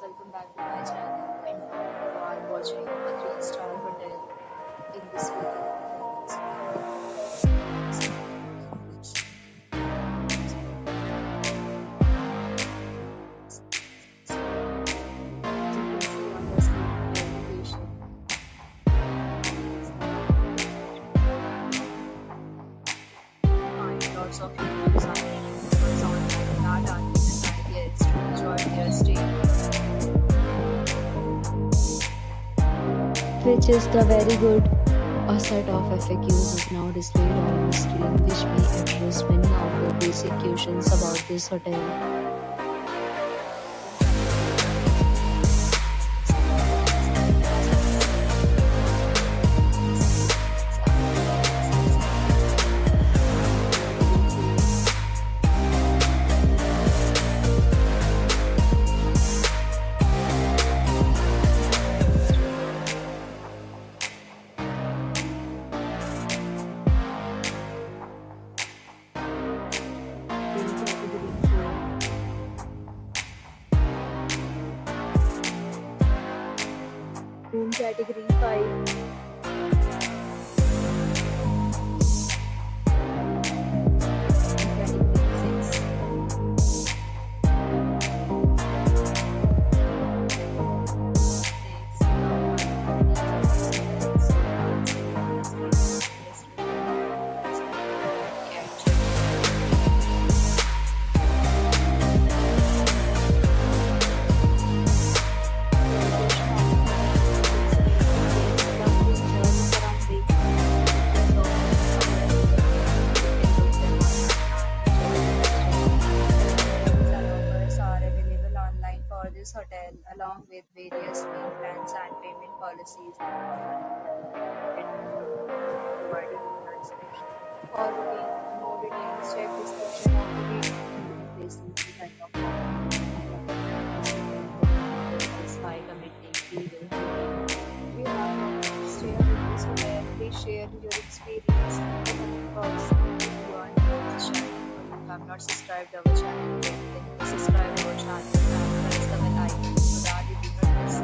welcome back to my channel and you are watching a 3-star hotel in this video. Find lots of reviews on members online that are given by guests to enjoy their stay. Which is the very good. A set of FAQs is now displayed on the screen which may address many of your basic questions about this hotel. Room category 5. Category 6. This hotel along with various meal plans and payment policies provided in the description. For booking more details, check description of the video. Please kind of by commenting below. If you have not stayed with this hotel, please share your experience in the comment box. If you are new to this channel or you have not subscribed our channel yet, then please subscribe our channel and press the bell icon so that you do not miss